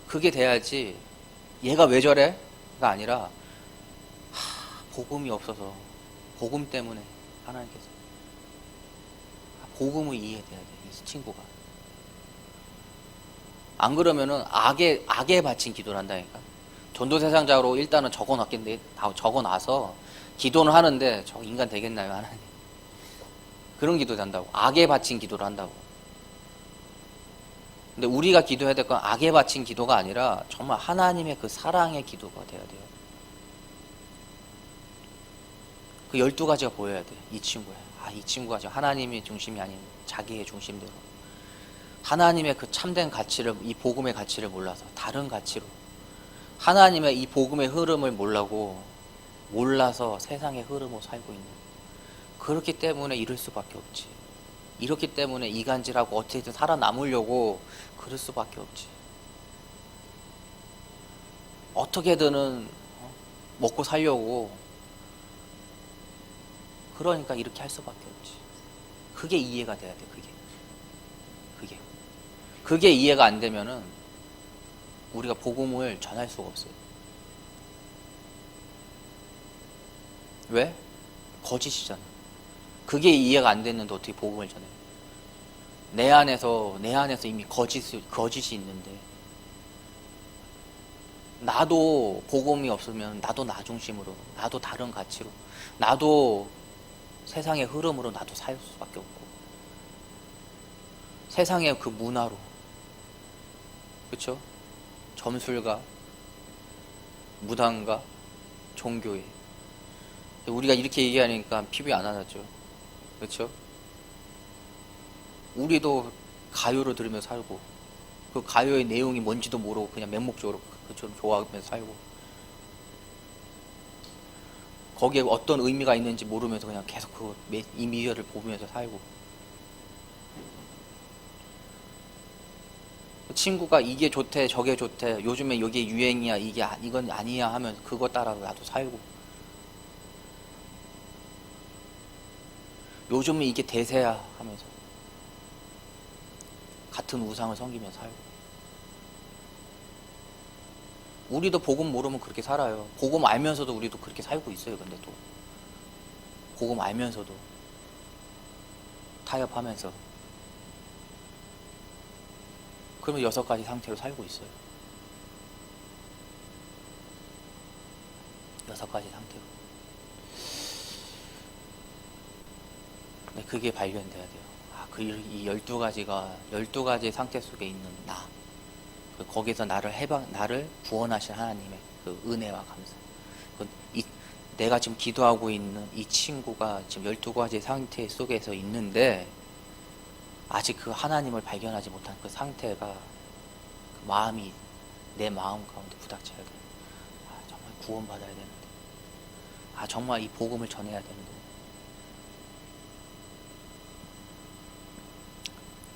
그게 돼야지 얘가 왜 저래? 가 아니라 복음이 없어서 복음 때문에 하나님께서 복음을 이해돼야 돼. 이 친구가. 안 그러면은 악에 바친 기도를 한다니까. 전도대상자로 일단은 적어놨겠는데 적어놔서 기도는 하는데 저 인간 되겠나요, 하나님? 그런 기도를 한다고. 악에 바친 기도를 한다고. 근데 우리가 기도해야 될 건 악에 바친 기도가 아니라 정말 하나님의 그 사랑의 기도가 돼야 돼요. 그 12가지가 보여야 돼. 이 친구야. 이 친구가 지금 하나님의 중심이 아닌 자기의 중심대로 하나님의 그 참된 가치를, 이 복음의 가치를 몰라서 다른 가치로 하나님의 이 복음의 흐름을 몰라서 세상의 흐름으로 살고 있는. 그렇기 때문에 이럴 수밖에 없지. 이렇기 때문에 이간질하고 어떻게든 살아남으려고 그럴 수밖에 없지. 어떻게든 먹고 살려고. 그러니까 이렇게 할 수밖에 없지. 그게 이해가 돼야 돼. 그게 이해가 안 되면은 우리가 복음을 전할 수가 없어요. 왜? 거짓이잖아. 그게 이해가 안 됐는데 어떻게 복음을 전해? 내 안에서 이미 거짓이 있는데. 나도 복음이 없으면 나도 나 중심으로, 나도 다른 가치로, 나도 세상의 흐름으로 나도 살 수밖에 없고, 세상의 그 문화로, 그렇죠? 점술가, 무당가, 종교에. 우리가 이렇게 얘기하니까 피부에 안 와닿죠. 그렇죠? 우리도 가요를 들으면서 살고, 그 가요의 내용이 뭔지도 모르고 그냥 맹목적으로 그처럼 좋아하면서 살고, 거기에 어떤 의미가 있는지 모르면서 그냥 계속 이 미디어를 보면서 살고. 친구가 이게 좋대 저게 좋대, 요즘에 이게 유행이야, 이건 아니야 하면 그거 따라 나도 살고, 요즘은 이게 대세야 하면서 같은 우상을 섬기며 살고. 우리도 복음 모르면 그렇게 살아요. 복음 알면서도 우리도 그렇게 살고 있어요. 근데 또 복음 알면서도 타협하면서, 그러면 6가지 상태로 살고 있어요. 6가지 상태로. 네, 그게 발견돼야 돼요. 이 12가지 상태 속에 있는 나. 거기서 나를 구원하신 하나님의 그 은혜와 감사. 내가 지금 기도하고 있는 이 친구가 지금 12가지 상태 속에서 있는데, 아직 그 하나님을 발견하지 못한 그 상태가 그 마음이 내 마음 가운데 부닥쳐야 돼. 아, 정말 구원받아야 되는데. 아, 정말 이 복음을 전해야 되는데.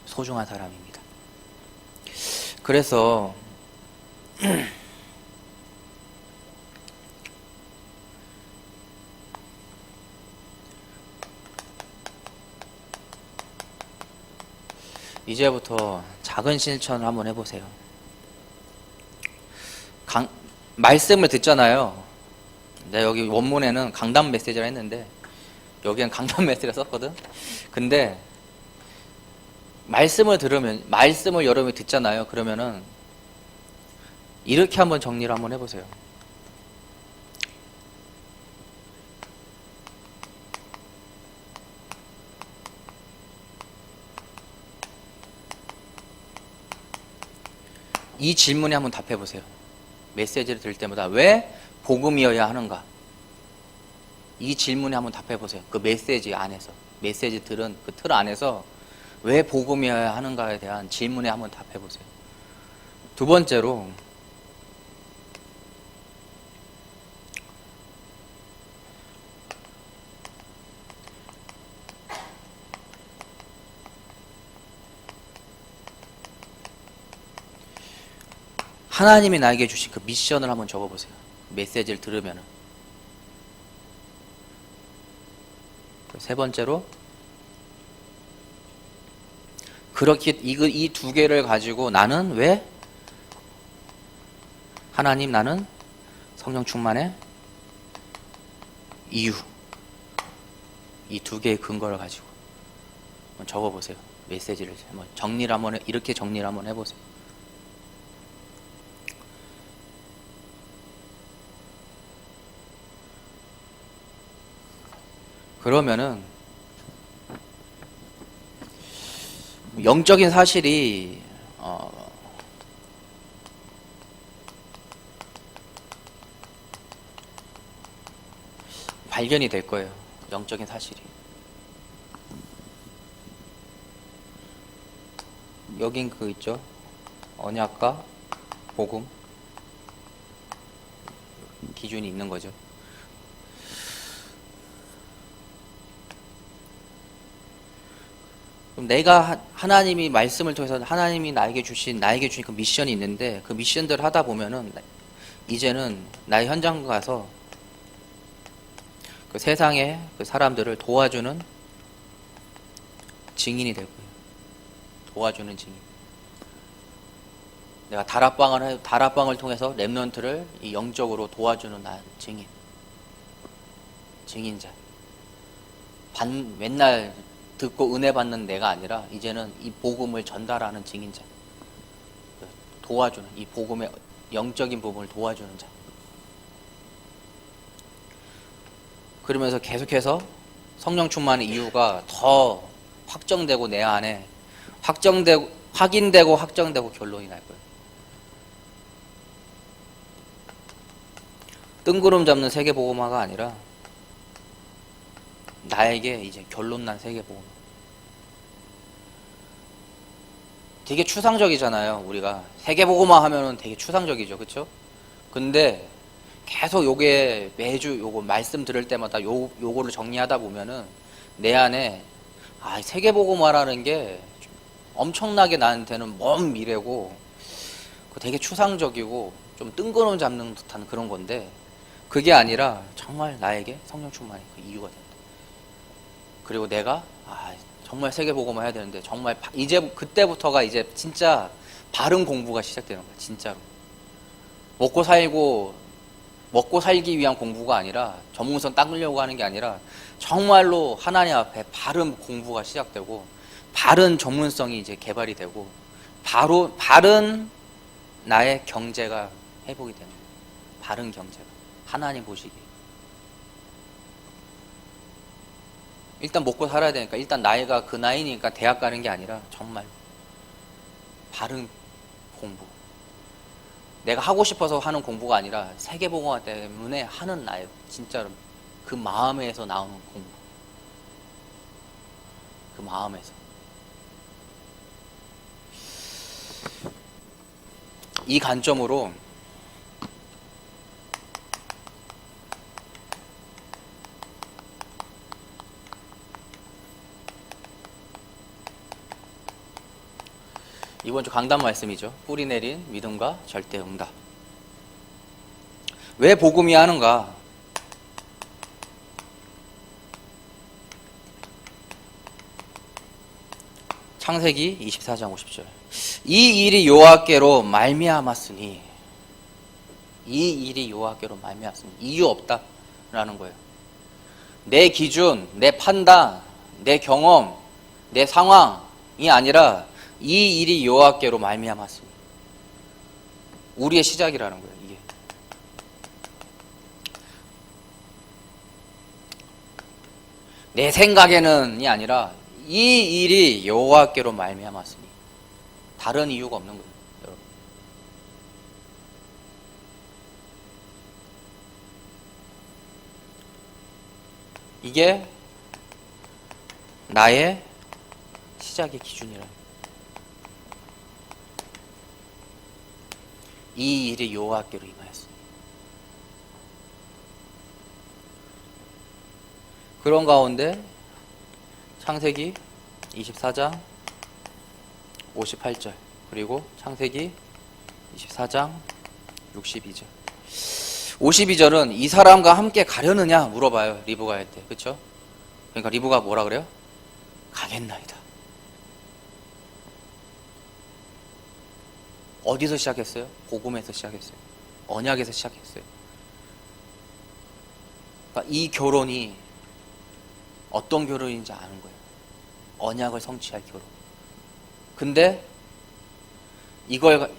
소중한 사람입니다. 그래서 이제부터 작은 실천을 한번 해보세요. 말씀을 듣잖아요. 내가 여기 원문에는 강단 메시지라 했는데 여기엔 강단 메시지라 썼거든. 근데 말씀을 여러분이 듣잖아요. 그러면은 이렇게 한번 정리를 한번 해보세요. 이 질문에 한번 답해보세요. 메시지를 들을 때마다 왜 복음이어야 하는가? 이 질문에 한번 답해보세요. 그 메시지 안에서, 메시지 들은 그 틀 안에서 왜 복음이어야 하는가에 대한 질문에 한번 답해보세요. 두 번째로, 하나님이 나에게 주신 그 미션을 한번 적어보세요. 메시지를 들으면은. 세 번째로, 그렇게 이 두 개를 가지고 나는 왜 하나님, 나는 성령 충만의 이유, 이 두 개의 근거를 가지고 한번 적어보세요. 메시지를 한번 이렇게 정리를 한번 해보세요. 그러면은 영적인 사실이 발견이 될 거예요. 영적인 사실이. 여긴 그 있죠. 언약과 복음 기준이 있는 거죠. 그럼 내가 하나님이 말씀을 통해서 하나님이 나에게 주신 그 미션이 있는데 그 미션들을 하다 보면은 이제는 나의 현장 가서 그 세상의 그 사람들을 도와주는 증인이 될 거예요. 도와주는 증인. 내가 다락방을 통해서 렘넌트를 이 영적으로 도와주는 증인. 증인자. 맨날 듣고 은혜 받는 내가 아니라 이제는 이 복음을 전달하는 증인자. 도와주는, 이 복음의 영적인 부분을 도와주는 자. 그러면서 계속해서 성령 충만의 이유가 더 확정되고 내 안에 확인되고 확정되고 결론이 날 거예요. 뜬구름 잡는 세계복음화가 아니라 나에게 이제 결론난 세계복음. 되게 추상적이잖아요. 우리가 세계복음화 하면은 되게 추상적이죠, 그렇죠? 근데 계속 요게 매주 요거 말씀 들을 때마다 요거를 정리하다 보면은 내 안에 세계복음화라는 게 엄청나게 나한테는 먼 미래고 되게 추상적이고 좀 뜬구름 잡는 듯한 그런 건데 그게 아니라 정말 나에게 성령 충만이 그 이유가 된다. 그리고 내가 정말 세계복음화 해야 되는데 정말 이제 그때부터가 이제 진짜 바른 공부가 시작되는 거야. 진짜로 먹고 살기 위한 공부가 아니라 전문성 닦으려고 하는 게 아니라 정말로 하나님 앞에 바른 공부가 시작되고 바른 전문성이 이제 개발이 되고 바른 나의 경제가 회복이 되는 거야. 바른 경제가 하나님 보시기에. 일단 먹고 살아야 되니까 일단 나이가 그 나이니까 대학 가는 게 아니라 정말 바른 공부. 내가 하고 싶어서 하는 공부가 아니라 세계복음화 때문에 하는 나예요. 진짜로 그 마음에서 나오는 공부. 그 마음에서. 이 관점으로 이번 주 강단 말씀이죠. 뿌리 내린 믿음과 절대 응답. 왜 복음이 하는가? 창세기 24장 50절. 이 일이 여호와께로 말미암았으니, 이 일이 여호와께로 말미암았으니 이유 없다라는 거예요. 내 기준, 내 판단, 내 경험, 내 상황이 아니라 이 일이 여호와께로 말미암았으니, 우리의 시작이라는 거예요. 이게 내 생각에는이 아니라 이 일이 여호와께로 말미암았으니, 다른 이유가 없는 거예요, 여러분. 이게 나의 시작의 기준이라. 이 일이 여호와께로 임하였으니. 그런 가운데 창세기 24장 58절 그리고 창세기 24장 62절. 52절은 이 사람과 함께 가려느냐 물어봐요. 리브가 할 때. 그렇죠? 그러니까 리브가 뭐라 그래요? 가겠나이다. 어디서 시작했어요? 복음에서 시작했어요. 언약에서 시작했어요. 그러니까 이 결혼이 어떤 결혼인지 아는 거예요. 언약을 성취할 결혼. 근데 이걸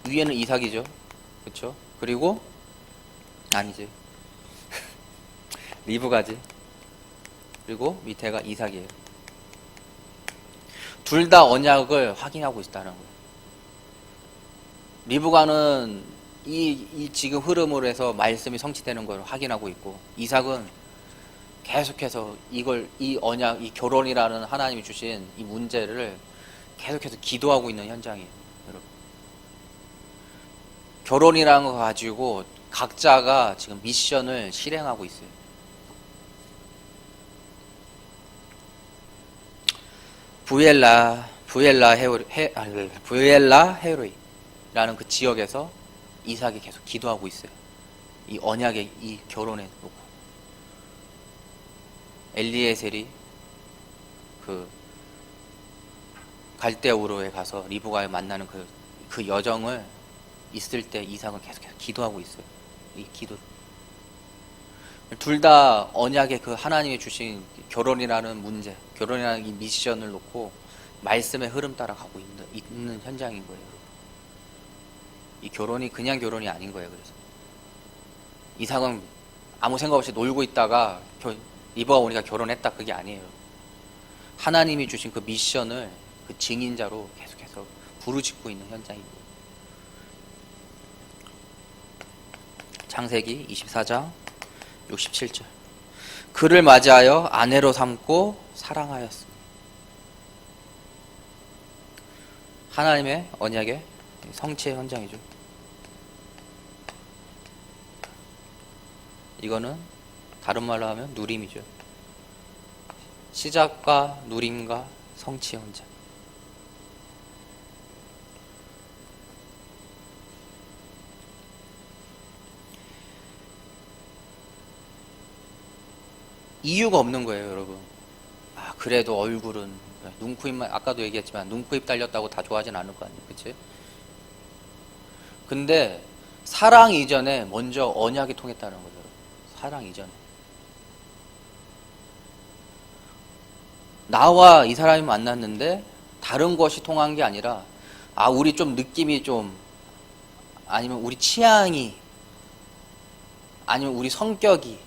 위에는 이삭이죠. 그렇죠? 그리고 아니지. 리브가지. 그리고 밑에가 이삭이에요. 둘 다 언약을 확인하고 있다는 거예요. 리브가는 이 지금 흐름으로 해서 말씀이 성취되는 걸 확인하고 있고, 이삭은 계속해서 이 언약, 이 결혼이라는 하나님이 주신 이 문제를 계속해서 기도하고 있는 현장이에요, 여러분. 결혼이라는 거 가지고 각자가 지금 미션을 실행하고 있어요. 부엘라 헤로이라는 그 지역에서 이삭이 계속 기도하고 있어요. 이 언약의 이 결혼에 놓고. 엘리에셀이 그 갈대우르에 가서 리브가를 만나는 그 여정을 있을 때 이삭은 계속해서 기도하고 있어요. 이 기도. 둘 다 언약의 그 하나님이 주신 결혼이라는 문제, 결혼이라는 이 미션을 놓고 말씀의 흐름 따라 가고 있는 현장인 거예요. 이 결혼이 그냥 결혼이 아닌 거예요. 그래서 이삭은 아무 생각 없이 놀고 있다가 리브가 오니까 결혼했다, 그게 아니에요. 하나님이 주신 그 미션을 그 증인자로 계속해서 부르짖고 있는 현장입니다. 창세기 24장 67절. 그를 맞이하여 아내로 삼고 사랑하였으니. 하나님의 언약의 성취의 현장이죠. 이거는 다른 말로 하면 누림이죠. 시작과 누림과 성취의 현장. 이유가 없는 거예요, 여러분. 그래도 얼굴은 눈, 코, 입만, 아까도 얘기했지만 눈, 코, 입 달렸다고 다 좋아하진 않을 거 아니에요, 그치? 근데 사랑 이전에 먼저 언약이 통했다는 거죠, 여러분. 사랑 이전에. 나와 이 사람이 만났는데 다른 것이 통한 게 아니라, 우리 좀 느낌이 좀, 아니면 우리 취향이, 아니면 우리 성격이,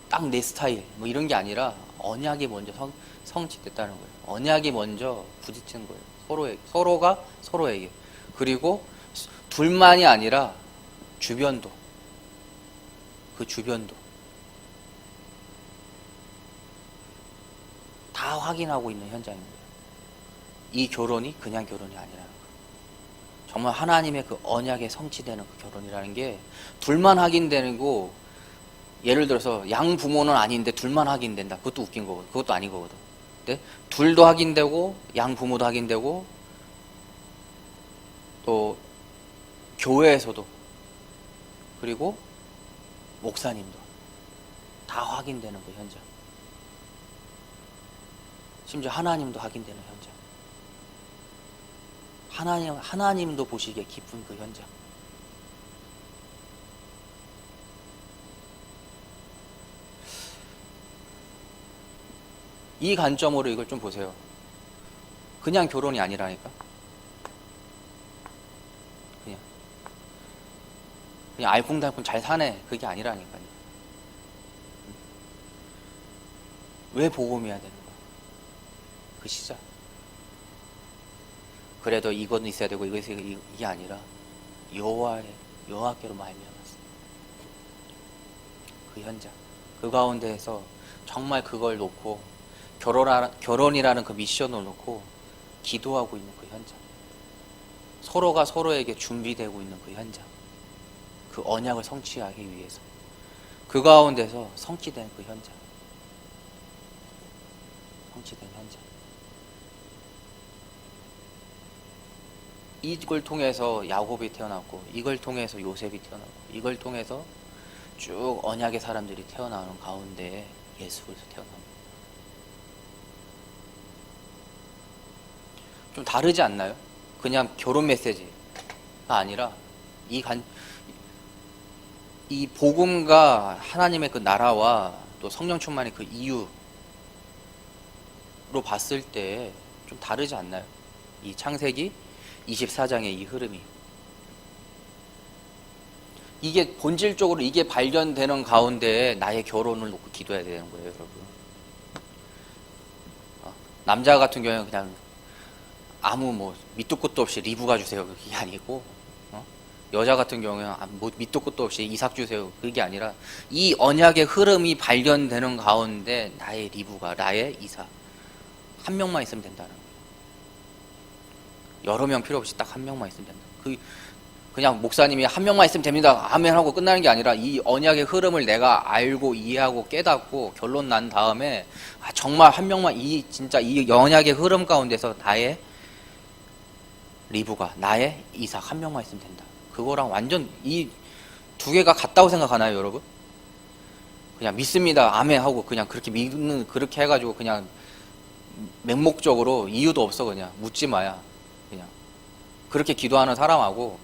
딱 내 스타일, 뭐 이런 게 아니라 언약이 먼저 성취됐다는 거예요. 언약이 먼저 부딪히는 거예요. 서로가 서로에게. 그리고 둘만이 아니라 주변도. 그 주변도. 다 확인하고 있는 현장입니다. 이 결혼이 그냥 결혼이 아니라는 거예요. 정말 하나님의 그 언약에 성취되는 그 결혼이라는 게 둘만 확인되고, 예를 들어서 양 부모는 아닌데 둘만 확인된다. 그것도 웃긴 거거든. 그것도 아닌 거거든. 근데 둘도 확인되고 양 부모도 확인되고 또 교회에서도 그리고 목사님도 다 확인되는 그 현장. 심지어 하나님도 확인되는 현장. 하나님도 보시기에 기쁜 그 현장. 이 관점으로 이걸 좀 보세요. 그냥 결혼이 아니라니까. 그냥 알콩달콩 잘 사네, 그게 아니라니까요. 왜 복음이어야 되는 거야? 그 시작. 그래도 이거는 있어야 되고 이거 있어야 되고 이게 아니라 여호와께로 말미암았어. 그 현장, 그 가운데에서 정말 그걸 놓고 결혼이라는 그 미션을 놓고 기도하고 있는 그 현장, 서로가 서로에게 준비되고 있는 그 현장, 그 언약을 성취하기 위해서 그 가운데서 성취된 그 현장, 성취된 현장. 이걸 통해서 야곱이 태어났고, 이걸 통해서 요셉이 태어났고, 이걸 통해서 쭉 언약의 사람들이 태어나는 가운데 예수 그리스도 태어납니다. 좀 다르지 않나요? 그냥 결혼 메시지가 아니라 이 복음과 하나님의 그 나라와 또 성령 충만의 그 이유로 봤을 때 좀 다르지 않나요? 이 창세기 24장의 이 흐름이, 이게 본질적으로 이게 발견되는 가운데 나의 결혼을 놓고 기도해야 되는 거예요, 여러분. 남자 같은 경우는 그냥 아무 밑도 끝도 없이 리브가 주세요, 그게 아니고, 여자 같은 경우는 밑도 끝도 없이 이삭 주세요, 그게 아니라 이 언약의 흐름이 발견되는 가운데 나의 리브가, 나의 이삭 한 명만 있으면 된다는 거예요. 여러 명 필요 없이 딱 한 명만 있으면 된다. 그냥 목사님이 한 명만 있으면 됩니다, 아멘 하고 끝나는 게 아니라 이 언약의 흐름을 내가 알고 이해하고 깨닫고 결론 난 다음에 정말 한 명만, 진짜 이 언약의 흐름 가운데서 나의 리브가, 나의 이삭 한 명만 있으면 된다. 그거랑 완전 이 두 개가 같다고 생각하나요, 여러분? 그냥 믿습니다, 아멘 하고 그냥 그렇게 믿는, 그렇게 해가지고 그냥 맹목적으로 이유도 없어 그냥 묻지 마야, 그냥 그렇게 기도하는 사람하고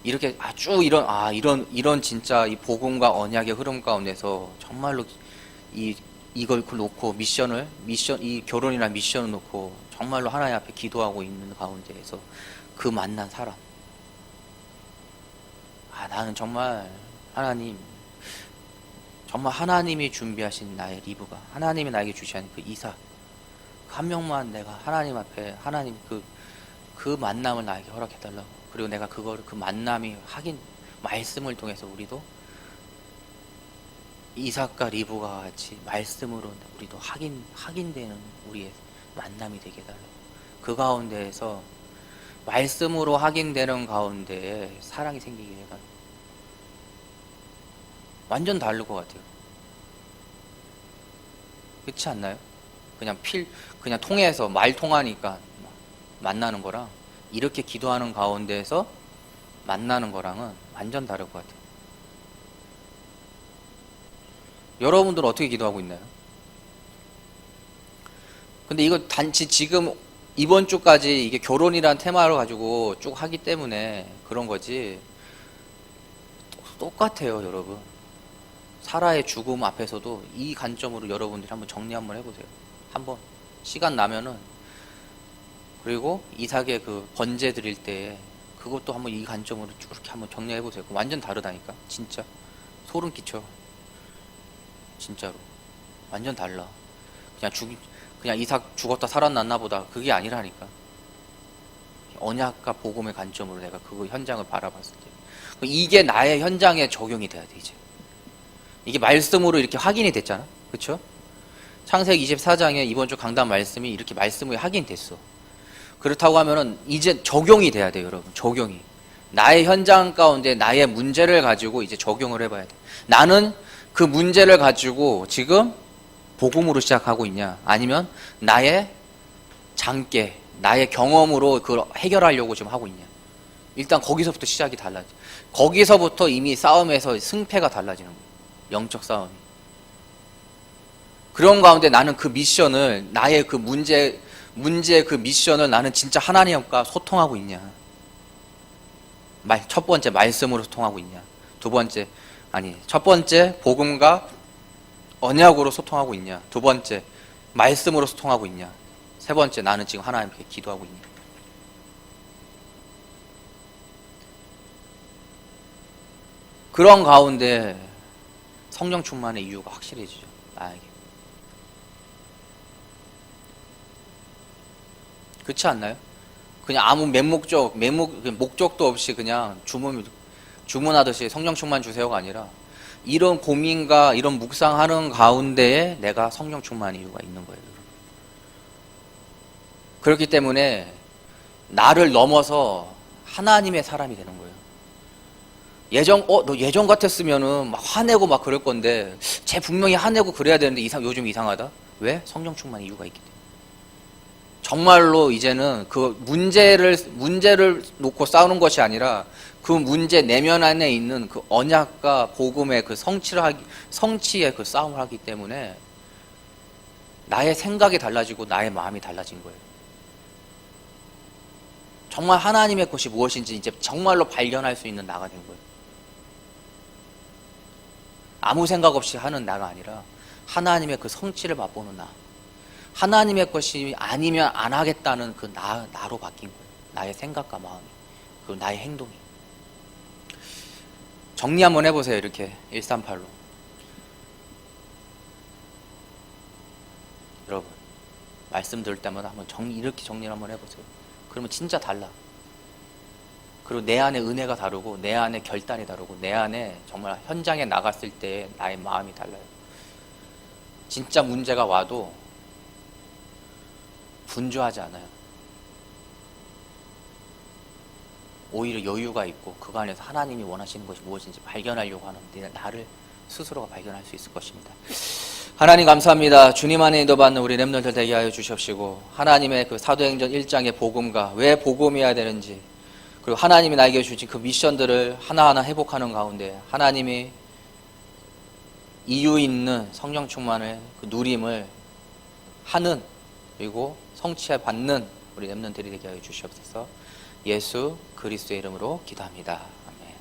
이렇게 쭉 이런 진짜 이 복음과 언약의 흐름 가운데서 정말로 이걸 놓고 이 결혼이라는 미션을 놓고 정말로 하나님 앞에 기도하고 있는 가운데에서 그 만난 사람, 나는 정말 하나님, 정말 하나님이 준비하신 나의 리브가, 하나님이 나에게 주신 그 이삭 한 명만 내가 하나님 앞에, 하나님 그 만남을 나에게 허락해달라고. 그리고 내가 그 만남이 말씀을 통해서 우리도 이삭과 리브가 같이 말씀으로 우리도 확인되는 우리의 만남이 되게 해달라고. 그 가운데에서 말씀으로 확인되는 가운데에 사랑이 생기게 해달라고. 완전 다를 것 같아요. 그렇지 않나요? 그냥 통해서 말 통하니까 만나는 거랑 이렇게 기도하는 가운데에서 만나는 거랑은 완전 다를 것 같아요. 여러분들은 어떻게 기도하고 있나요? 근데 이거 단지 지금 이번 주까지 이게 결혼이란 테마를 가지고 쭉 하기 때문에 그런 거지, 똑같아요, 여러분. 사라의 죽음 앞에서도 이 관점으로 여러분들이 한번 정리 한번 해보세요. 한번 시간 나면은. 그리고 이삭의 그 번제 드릴 때 그것도 한번 이 관점으로 쭉 이렇게 한번 정리해보세요. 완전 다르다니까, 진짜. 소름 끼쳐, 진짜로. 완전 달라. 그냥 이삭 죽었다 살아났나 보다, 그게 아니라니까. 언약과 복음의 관점으로 내가 그 현장을 바라봤을 때 이게 나의 현장에 적용이 돼야 돼. 이제 이게 말씀으로 이렇게 확인이 됐잖아, 그쵸? 창세기 24장에 이번 주 강단 말씀이 이렇게 말씀이 확인됐어. 그렇다고 하면은 이제 적용이 돼야 돼요, 여러분. 적용이. 나의 현장 가운데 나의 문제를 가지고 이제 적용을 해봐야 돼. 나는 그 문제를 가지고 지금 복음으로 시작하고 있냐, 아니면 나의 장깨, 나의 경험으로 그걸 해결하려고 지금 하고 있냐. 일단 거기서부터 시작이 달라져. 거기서부터 이미 싸움에서 승패가 달라지는 거예요. 영적 싸움이. 그런 가운데 나는 그 미션을, 나의 그 문제의 그 미션을 나는 진짜 하나님과 소통하고 있냐. 첫 번째 말씀으로 소통하고 있냐. 첫 번째 복음과 언약으로 소통하고 있냐. 두 번째 말씀으로 소통하고 있냐. 세 번째 나는 지금 하나님께 기도하고 있냐. 그런 가운데 성령 충만의 이유가 확실해지죠, 나에게. 그렇지 않나요? 그냥 아무 목적도 없이 그냥 주문하듯이 성령 충만 주세요가 아니라 이런 고민과 이런 묵상하는 가운데에 내가 성령 충만 이유가 있는 거예요. 그렇기 때문에 나를 넘어서 하나님의 사람이 되는 거예요. 너 예전 같았으면은 막 화내고 막 그럴 건데, 쟤 분명히 화내고 그래야 되는데 요즘 이상하다? 왜? 성령 충만 이유가 있기 때문에. 정말로 이제는 그 문제를 놓고 싸우는 것이 아니라 그 문제 내면 안에 있는 그 언약과 복음의 그 성취의 그 싸움을 하기 때문에 나의 생각이 달라지고 나의 마음이 달라진 거예요. 정말 하나님의 것이 무엇인지 이제 정말로 발견할 수 있는 나가 된 거예요. 아무 생각 없이 하는 나가 아니라 하나님의 그 성취를 맛보는 나. 하나님의 것이 아니면 안 하겠다는 그 나로 바뀐 거예요. 나의 생각과 마음이, 그리고 나의 행동이. 정리 한번 해보세요. 이렇게 138로. 여러분, 말씀 들을 때마다 한번 이렇게 정리를 한번 해보세요. 그러면 진짜 달라. 그리고 내 안에 은혜가 다르고, 내 안에 결단이 다르고, 내 안에 정말 현장에 나갔을 때 나의 마음이 달라요. 진짜 문제가 와도 분주하지 않아요. 오히려 여유가 있고 그 안에서 하나님이 원하시는 것이 무엇인지 발견하려고 하는 나를 스스로가 발견할 수 있을 것입니다. 하나님 감사합니다. 주님 안에 인도받는 우리 렘넌트들 되게 하여 주십시고, 하나님의 그 사도행전 1장의 복음과 왜 복음이어야 되는지, 그리고 하나님이 나에게 주신 그 미션들을 하나하나 회복하는 가운데 하나님이 이유 있는 성령 충만을 그 누림을 하는, 그리고 성취해 받는 우리 렘넌트들이 되게 하여 주시옵소서. 예수 그리스도의 이름으로 기도합니다. 아멘.